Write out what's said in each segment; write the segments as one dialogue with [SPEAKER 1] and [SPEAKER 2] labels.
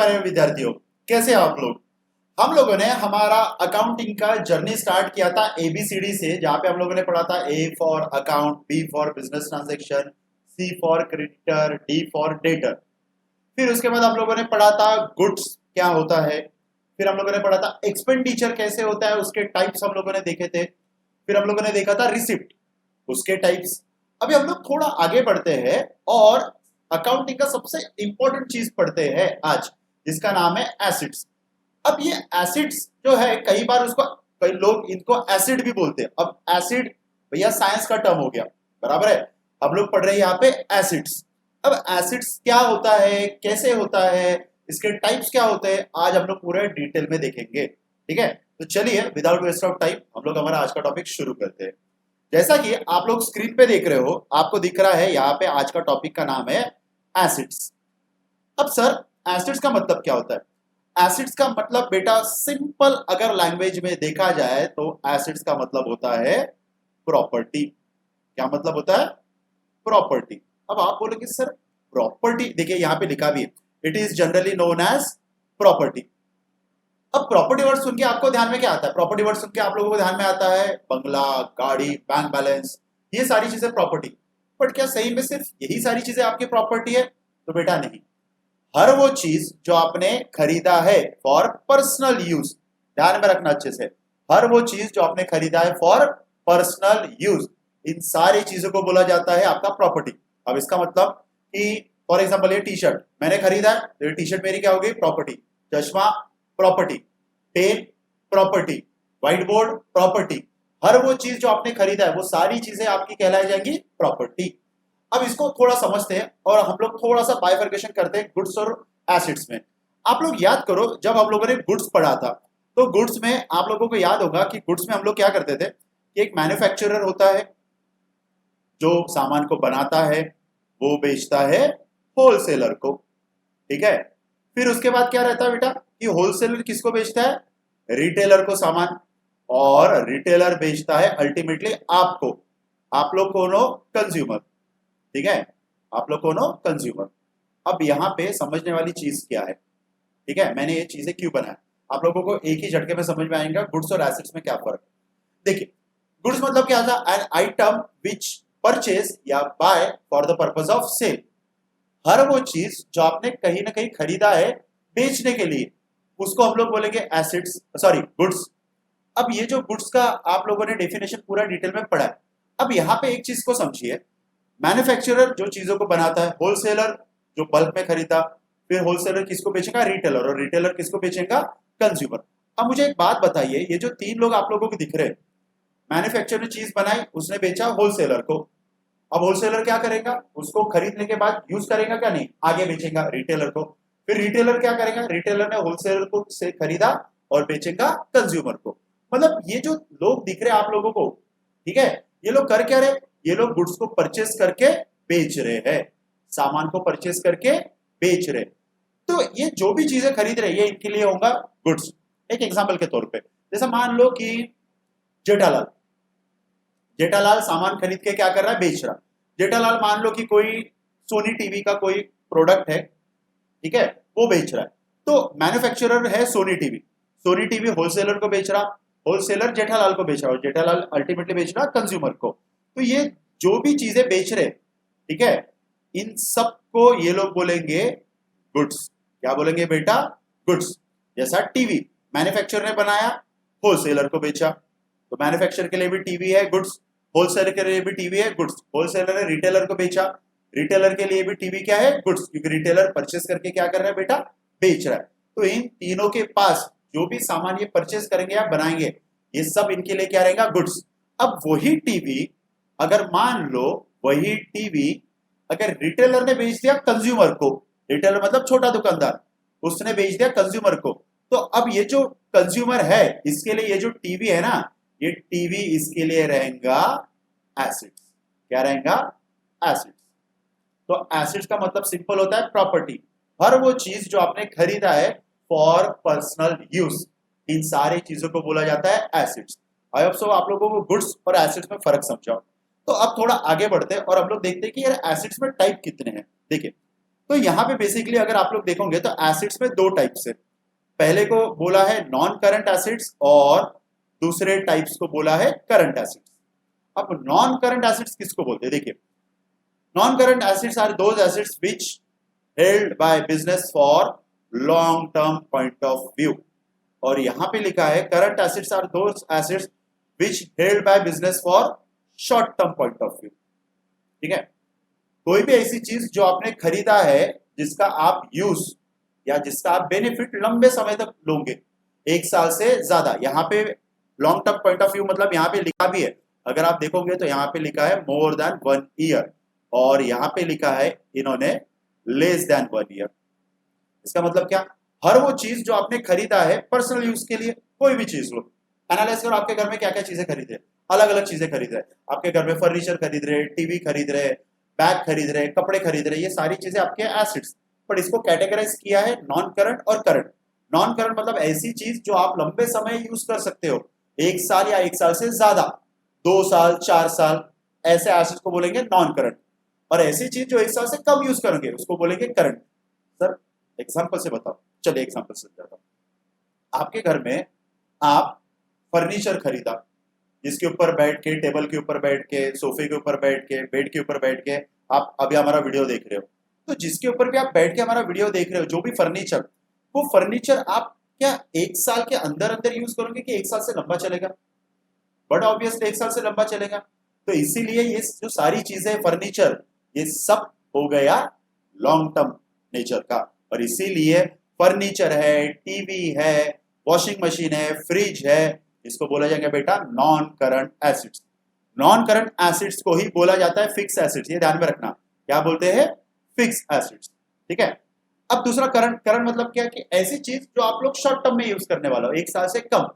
[SPEAKER 1] प्यारे विद्यार्थियों, कैसे हैं आप लोग। हम लोगों ने हमारा अकाउंटिंग का जर्नी स्टार्ट किया था एबीसीडी से, जहां पे हम लोगों ने पढ़ा था A for account, B for business transaction, C for creditor, D for debtor. फिर उसके बाद हम लोगों ने पढ़ा था गुड्स क्या होता है। फिर हम लोगों ने पढ़ा था एक्सपेंडिचर कैसे होता है, उसके टाइप्स हम लोगों ने देखे थे। फिर हम लोगों ने देखा था रिसिप्ट, उसके टाइप्स। अभी हम लोग थोड़ा आगे बढ़ते हैं और अकाउंटिंग का सबसे इंपॉर्टेंट चीज पढ़ते हैं आज, जिसका नाम है एसिड्स। अब ये एसिड्स जो है, कई बार उसको कई लोग इनको एसिड भी बोलते हैं। अब एसिड भैया साइंस का टर्म हो गया, बराबर है। हम लोग पढ़ रहे हैं यहाँ पे एसिड्स। अब एसिड्स क्या होता है, कैसे होता है, इसके टाइप्स क्या होते हैं, आज हम लोग पूरे डिटेल में देखेंगे। ठीक है, तो चलिए विदाउट वेस्ट ऑफ टाइम हम लोग हमारा आज का टॉपिक शुरू करते हैं। जैसा कि आप लोग स्क्रीन पे देख रहे हो, आपको दिख रहा है यहाँ पे आज का टॉपिक का नाम है एसिड्स। अब सर, एसिड्स का मतलब क्या होता है। एसिड्स का मतलब बेटा सिंपल अगर लैंग्वेज में देखा जाए तो एसिड्स का मतलब होता है प्रॉपर्टी। क्या मतलब होता है, प्रॉपर्टी। अब आप बोलोगे सर प्रॉपर्टी, देखिए यहाँ पे लिखा भी है, it is generally known as property. अब प्रॉपर्टी वर्ड सुन के आपको ध्यान में क्या आता है, प्रॉपर्टी वर्ड सुन के आप लोगों को ध्यान में आता है बंगला, गाड़ी, बैंक बैलेंस, ये सारी चीजें प्रॉपर्टी। बट क्या सही में सिर्फ यही सारी चीजें आपकी प्रॉपर्टी है, तो बेटा नहीं। हर वो चीज जो आपने खरीदा है फॉर पर्सनल यूज, ध्यान में रखना अच्छे से, हर वो चीज जो आपने खरीदा है फॉर पर्सनल यूज, इन सारी चीजों को बोला जाता है आपका प्रॉपर्टी। अब इसका मतलब कि फॉर एग्जांपल ये टी शर्ट मैंने खरीदा है, तो ये टी शर्ट मेरी क्या होगी, प्रॉपर्टी। चश्मा property, pen property, white board property. हर वो चीज जो आपने खरीदा है वो सारी चीजें आपकी कहलाई जाएंगी प्रॉपर्टी। अब इसको थोड़ा समझते हैं और हम लोग थोड़ा सा बाइफर्केशन करते हैं गुड्स और एसिड्स में। आप लोग याद करो, जब हम लोगों ने गुड्स पढ़ा था, तो गुड्स में आप लोगों को याद होगा कि गुड्स में हम लोग क्या करते थे कि एक मैन्युफैक्चरर होता है जो सामान को बनाता है, वो बेचता है होलसेलर को। ठीक है, फिर उसके बाद क्या रहता है बेटा कि होलसेलर किसको बेचता है, रिटेलर को सामान, और रिटेलर बेचता है अल्टीमेटली आपको, आप लोग कौन हो, कंज्यूमर। ठीक है, आप लोग कौन हो, कंज्यूमर। अब यहाँ पे समझने वाली चीज क्या है, ठीक है, मैंने ये चीजें क्यों बनाया, आप लोगों को एक ही झटके में समझ में आएगा गुड्स और एसेट्स में क्या फर्क। देखिए, गुड्स मतलब क्या था, एन आइटम विच परचेज या buy for the purpose of sale. हर वो चीज जो आपने कहीं ना कहीं खरीदा है बेचने के लिए, उसको हम लोग बोलेंगे एसेट्स, सॉरी गुड्स। अब ये जो गुड्स का आप लोगों ने डेफिनेशन पूरा डिटेल में पढ़ा है। अब यहाँ पे एक चीज को समझिए, मैन्युफैक्चरर जो चीजों को बनाता है, होलसेलर जो बल्क में खरीदा, फिर होलसेलर किसको बेचेगा, रिटेलर, और रिटेलर किसको बेचेगा, कंज्यूमर। अब मुझे एक बात बताइए, ये जो तीन लोग आप लोगों को दिख रहे हैं, मैन्युफैक्चरर ने चीज बनाई, उसने बेचा होलसेलर को। अब होलसेलर क्या करेगा, उसको खरीदने के बाद यूज करेगा क्या, नहीं, आगे बेचेगा रिटेलर को। फिर रिटेलर क्या करेगा, रिटेलर ने होलसेलर को से खरीदा और बेचेगा कंज्यूमर को। मतलब ये जो लोग दिख रहे हैं आप लोगों को, ठीक है, ये लोग कर क्या रहे, ये लोग गुड्स को परचेस करके बेच रहे हैं, सामान को परचेस करके बेच रहे। तो ये जो भी चीजें खरीद रहे हैं, ये इनके लिए होगा गुड्स। एक एग्जांपल के तौर पे, जैसा मान लो कि जेठालाल, जेठालाल सामान खरीद के क्या कर रहा है, बेच रहा। जेठालाल मान लो कि कोई सोनी टीवी का कोई प्रोडक्ट है, ठीक है, वो बेच रहा है। तो मैन्युफैक्चरर है Sony TV, Sony TV wholesaler को बेच रहा, होलसेलर जेठालाल को बेच रहा, और जेठालाल अल्टीमेटली बेच रहा कंज्यूमर को। तो ये जो भी चीजें बेच रहे, ठीक है, इन सबको ये लोग बोलेंगे गुड्स। क्या बोलेंगे बेटा, गुड्स। जैसा टीवी मैन्युफैक्चरर ने बनाया, होलसेलर को बेचा, तो मैन्युफैक्चरर के लिए भी टीवी है गुड्स, होलसेलर के लिए भी टीवी है गुड्स। होलसेलर ने रिटेलर को बेचा, रिटेलर के लिए भी टीवी क्या है, गुड्स, क्योंकि रिटेलर परचेस करके क्या कर रहा है बेटा, बेच रहा है। तो इन तीनों के पास जो भी सामान ये परचेस करेंगे या बनाएंगे, ये सब इनके लिए क्या रहेगा, गुड्स। अब वही टीवी, अगर मान लो वही टीवी अगर रिटेलर ने बेच दिया कंज्यूमर को, रिटेलर मतलब छोटा दुकानदार, उसने बेच दिया कंज्यूमर को, तो अब ये जो कंज्यूमर है इसके लिए ये जो टीवी है ना, ये टीवी इसके लिए रहेगा एसिड्स। क्या रहेगा, एसिड्स। तो एसिड्स का मतलब सिंपल होता है प्रॉपर्टी। हर वो चीज जो आपने खरीदा है फॉर पर्सनल यूज, इन सारी चीजों को बोला जाता है एसिड्स। आई होप सो आप लोगों को गुड्स और एसिड्स में फर्क समझाओ। तो अब थोड़ा आगे बढ़ते हैं और हम लोग देखते हैं कि यार एसिड्स में टाइप कितने हैं। देखिए, तो यहाँ पे बेसिकली अगर आप लोग देखोगे तो एसिड्स में दो टाइप्स है। पहले को बोला है नॉन करंट एसिड्स और दूसरे टाइप्स को बोला है करंट एसिड्स। अब नॉन करंट एसिड्स किसको बोलते हैं? देखिए, non current assets are those assets which held by business for long term point of view. और यहां पे लिखा है current assets are those assets which held by business for short term point of view. ठीक है, कोई भी ऐसी चीज जो आपने खरीदा है जिसका आप यूज या जिसका आप बेनिफिट लंबे समय तक लोगे, एक साल से ज्यादा। यहाँ पे long term point of view मतलब यहाँ पे लिखा भी है, अगर आप देखोगे तो यहाँ पे लिखा है मोर देन 1 ईयर और यहाँ पे लिखा है इन्होंने लेस देन 1 ईयर। इसका मतलब क्या? हर वो चीज जो आपने खरीदा है पर्सनल यूज के लिए, कोई भी चीज लो, एनालाइज करो आपके घर में क्या क्या चीजें खरीदे, अलग अलग चीजें खरीद रहे, आपके घर में फर्नीचर खरीद रहे, टीवी खरीद रहे, बैग खरीद रहे, कपड़े खरीद रहे, ये सारी चीजें आपके एसिड्स। पर इसको कैटेगराइज किया है नॉन करंट और करंट। नॉन करंट मतलब ऐसी चीज जो आप लंबे समय यूज कर सकते हो, एक साल या एक साल से ज्यादा, 2 साल 4 साल, ऐसे एसिड्स को बोलेंगे नॉन करंट। और ऐसी चीज जो एक साल से कम यूज करोगे उसको बोलेंगे करंट। सर एग्जाम्पल से बताओ, चलिए एग्जाम्पल से बताता हूं। आपके घर में आप फर्नीचर खरीदा, जिसके ऊपर बैठ के, टेबल के ऊपर बैठ के, सोफे के ऊपर बैठ के, बेड के ऊपर बैठ के आप अभी हमारा वीडियो देख रहे हो, तो जिसके ऊपर भी आप बैठ के हमारा वीडियो देख रहे हो, जो भी फर्नीचर, वो फर्नीचर आप क्या एक साल के अंदर अंदर यूज करोगे कि एक साल से लंबा चलेगा? बट ऑब्वियसली एक साल से लंबा चलेगा। तो इसीलिए ये जो सारी चीजें फर्नीचर, ये सब हो गया लॉन्ग टर्म नेचर का। और इसीलिए फर्नीचर है, टीवी है, वॉशिंग मशीन है, फ्रिज है, इसको बोला जाएगा बेटा non current acids. Non current acids को ही बोला जाता है फिक्स एसिड्स, ये ध्यान में रखना, क्या बोलते हैं? Fix acids. ठीक है। अब दूसरा करंट, करंट मतलब क्या कि ऐसी चीज जो आप लोग शॉर्ट टर्म में यूज करने वाला हो, एक साल से कम।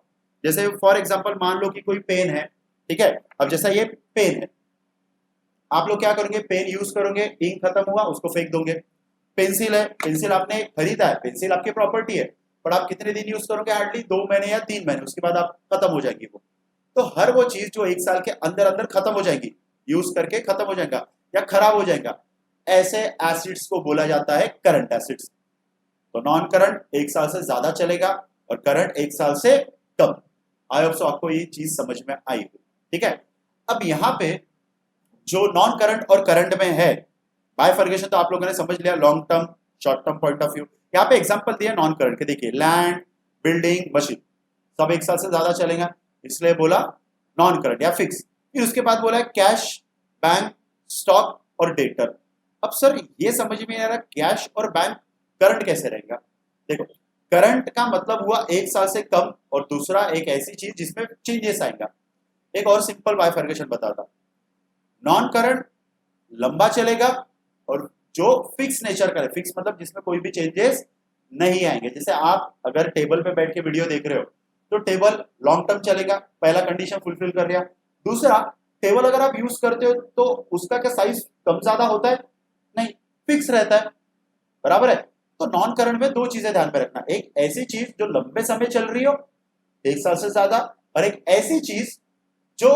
[SPEAKER 1] जैसे फॉर एग्जांपल मान लो कि कोई पेन है, ठीक है, अब जैसा ये पेन है, आप लोग क्या करोगे? पेन यूज करोगे, इंक खत्म हुआ उसको फेंक दोगे। पेंसिल है, पेंसिल आपने खरीदा है, पेंसिल आपकी प्रॉपर्टी है, पर आप कितने दिन यूज करोगे? हार्डली 2 महीने या 3 महीने, उसके बाद आप खत्म हो जाएगी वो। तो हर वो चीज जो एक साल के अंदर अंदर खत्म हो जाएगी, यूज करके खत्म हो जाएगा या खराब हो जाएगा, ऐसे एसिड्स को बोला जाता है करंट एसिड्स। तो नॉन करंट एक साल से ज्यादा चलेगा और करंट एक साल से कम। आई होप सो आपको ये चीज समझ में आई हो। ठीक है। अब यहाँ पे जो नॉन करंट और करंट में है बाइफर्गेशन, तो आप लोगों ने समझ लिया, long term short term point of view. यहाँ पे एग्जांपल दिया नॉन करंट के, देखिए लैंड, बिल्डिंग, मशीन, सब एक साल से ज्यादा चलेगा, इसलिए बोला नॉन करंट या फिक्स। फिर उसके बाद बोला कैश, बैंक, स्टॉक और डेटर। अब सर ये समझ में नहीं आ रहा, कैश और बैंक करंट कैसे रहेगा? देखो, करंट का मतलब हुआ एक साल से कम, और दूसरा एक ऐसी चीज जिसमें चेंजेस आएगा। एक और सिंपल बाइफर्गेशन बताता, नॉन करंट लंबा चलेगा और जो फिक्स नेचर का है, फिक्स मतलब जिसमें कोई भी चेंजेस नहीं आएंगे। जैसे आप अगर टेबल पे बैठ के वीडियो देख रहे हो तो टेबल लॉन्ग टर्म चलेगा, पहला कंडीशन फुलफिल कर लिया। दूसरा, टेबल अगर आप यूज करते हो तो उसका क्या साइज कम ज्यादा होता है? नहीं, फिक्स रहता है, बराबर है। तो नॉन करंट में दो चीजें ध्यान में रखना, एक ऐसी चीज जो लंबे समय चल रही हो, एक साल से ज्यादा, और एक ऐसी चीज जो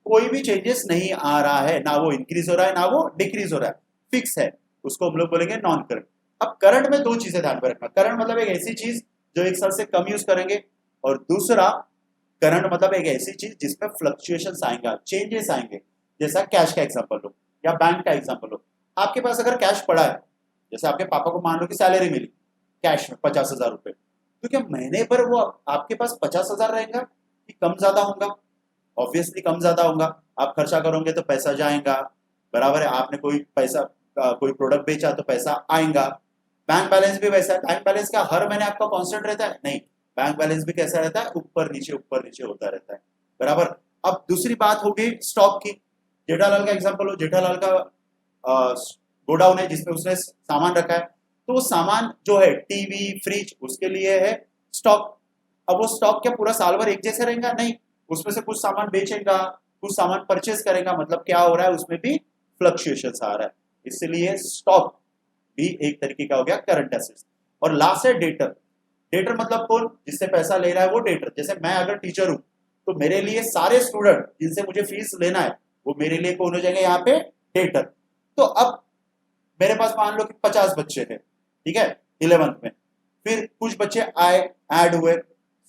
[SPEAKER 1] कोई भी चेंजेस नहीं आ रहा है, ना वो इंक्रीज हो रहा है ना वो डिक्रीज हो रहा है, फिक्स है, उसको हम लोग बोलेंगे नॉन करंट। अब करंट में दो चीजें ध्यान में रखना, करंट मतलब एक ऐसी चीज जो एक साल से कम यूज करेंगे, और दूसरा करंट मतलब एक ऐसी चीज जिसमें फ्लक्चुएशंस आएंगे, चेंजेस आएंगे। जैसा कैश का एग्जांपल लो या बैंक का एग्जांपल लो, आपके पास अगर कैश पड़ा है, जैसे आपके पापा को मान लो कि सैलरी मिली कैश में 50,000 रुपए, तो क्या महीने पर वो आपके पास 50,000 रहेगा कि कम ज्यादा होगा? ऑब्वियसली कम ज्यादा होगा। आप खर्चा करोगे तो पैसा जाएगा, बराबर है। आपने कोई पैसा कोई प्रोडक्ट बेचा तो पैसा आएगा। बैंक बैलेंस भी वैसा है, बैंक बैलेंस का हर महीने आपका कांस्टेंट रहता है? नहीं, बैंक बैलेंस भी कैसा रहता है? ऊपर नीचे होता रहता है, बराबर। अब दूसरी बात होगी स्टॉक की। जेठालाल का एग्जांपल हो, जेठालाल का गोडाउन है जिसमें उसने सामान रखा है, तो वो सामान जो है टीवी, फ्रिज, उसके लिए है स्टॉक। अब वो स्टॉक क्या पूरा साल भर एक जैसे रहेगा? नहीं, उसमें से कुछ सामान बेचेगा, कुछ सामान परचेस करेगा, मतलब क्या हो रहा है उसमें भी फ्लक्चुएशंस आ रहा है, इसलिए स्टॉक भी एक तरीके का हो गया करंट एसेट्स। और लास्ट है डेटर। डेटर मतलब कौन? जिससे पैसा ले रहा है वो डेटर। जैसे मैं अगर टीचर हूं तो मेरे लिए सारे स्टूडेंट जिनसे मुझे फीस लेना है वो मेरे लिए कौन हो जाएंगे यहाँ पे? डेटर। तो अब मेरे पास मान लो कि 50 बच्चे थे, ठीक है, 11th में, फिर कुछ बच्चे आए, ऐड हुए,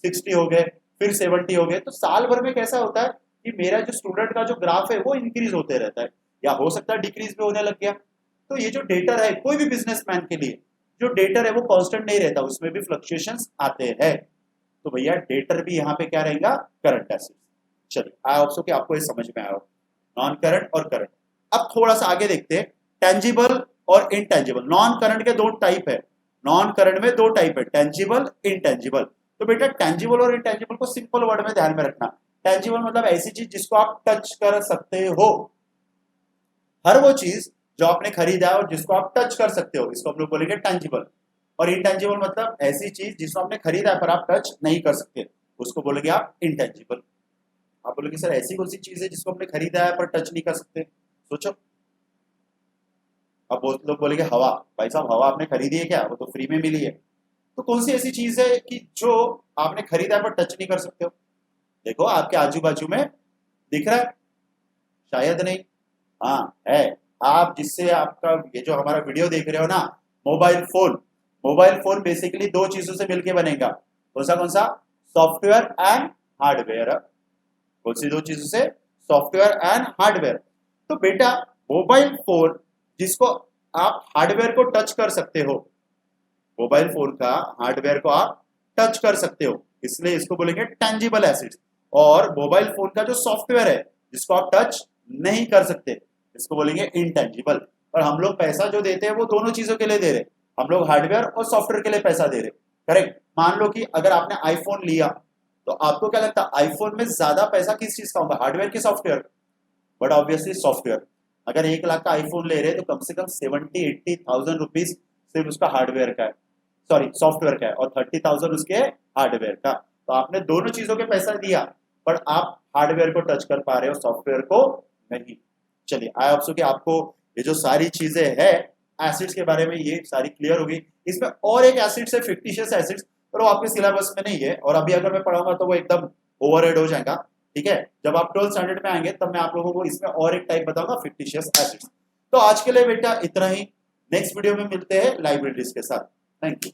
[SPEAKER 1] 60 हो गए, फिर 70 हो गए। तो साल भर में कैसा होता है कि मेरा जो स्टूडेंट का जो ग्राफ है वो इंक्रीज होते रहता है, या हो सकता है डिक्रीज भी होने लग गया। तो ये जो डेटर है कोई भी बिजनेसमैन के लिए, जो डेटर है वो कांस्टेंट नहीं रहता, उसमें भी फ्लक्चुएशंस आते हैं। तो भैया डेटर भी यहाँ पे क्या रहेगा, करंट एसेट्स। चलिए, आई होप सो कि आपको ये समझ में आया हो, नॉन करंट और करंट। अब थोड़ा सा आगे देखते हैं, टेंजिबल और इनटेंजिबल। नॉन करंट के दो टाइप है, नॉन करंट में दो टाइप है, टेंजिबल, इनटेंजिबल। तो बेटा टेंजिबल और इनटेंजिबल को सिंपल वर्ड में ध्यान में रखना। टेंजिबल मतलब ऐसी चीज जिसको आप टच कर सकते हो, हर वो चीज जो आपने खरीदा है और जिसको आप टच कर सकते हो, इसको हम लोग बोलेंगे टेंजिबल। और इनटेंजिबल मतलब ऐसी चीज जिसको आपने खरीदा है पर आप टच नहीं कर सकते, उसको बोलेंगे आप इनटेंजिबल। आप बोलोगे सर ऐसी कौन सी चीज है जिसको हमने खरीदा है पर टच नहीं कर सकते, सोचो। अब बहुत लोग बोलेंगे हवा, भाई साहब हवा आपने खरीदी है क्या, वो तो फ्री में मिली है। तो कौन सी ऐसी चीज है कि जो आपने खरीदा है पर टच नहीं कर सकते हो? देखो आपके आजू बाजू में दिख रहा है, शायद नहीं, हाँ है। आप जिससे आपका ये जो हमारा वीडियो देख रहे हो ना, mobile phone, mobile phone basically दो चीजों से मिलकर बनेगा। कौन सा? Software and hardware. कौन सी दो चीजों से? Software and hardware. तो बेटा मोबाइल फोन जिसको आप हार्डवेयर को टच कर सकते हो, मोबाइल फोन का हार्डवेयर को आप टच कर सकते हो, इसलिए इसको बोलेंगे टेंजिबल एसेट्स। और मोबाइल फोन का जो सॉफ्टवेयर है जिसको आप टच नहीं कर सकते, इसको बोलेंगे इनटेंजिबल। और हम लोग पैसा जो देते हैं वो दोनों चीजों के लिए दे रहे, हम लोग हार्डवेयर और सॉफ्टवेयर के लिए पैसा दे रहे, करेक्ट। मान लो कि अगर आपने आईफोन लिया तो आपको क्या लगता है आईफोन में ज्यादा पैसा किस चीज का होगा, हार्डवेयर की सॉफ्टवेयर? But obviously software. अगर 1 लाख का आईफोन ले रहे हैं तो कम से कम 70-80,000 रुपीज सिर्फ उसका हार्डवेयर का है, सॉरी सॉफ्टवेयर का है, और 30,000 उसके हार्डवेयर का। तो आपने दोनों चीजों के पैसा दिया, पर आप हार्डवेयर को टच कर पा रहे हो, सॉफ्टवेयर को नहीं। चलिए, आई होप सो कि आपको ये जो सारी चीजें है एसिड्स के बारे में ये सारी क्लियर होगी। इसमें और एक एसिड्स है फिक्टिशियस एसिड्स, पर वो आपके सिलेबस में नहीं है, और अभी अगर मैं पढ़ाऊंगा तो वो एकदम ओवरहेड हो जाएगा, ठीक है। जब आप 12th स्टैंडर्ड में आएंगे तब मैं आप लोगों को इसमें और एक टाइप बताऊंगा, फिक्टिशियस एसिड्स। तो आज के लिए बेटा इतना ही, नेक्स्ट वीडियो में मिलते हैं लाइब्रेरीज के साथ। Thank you.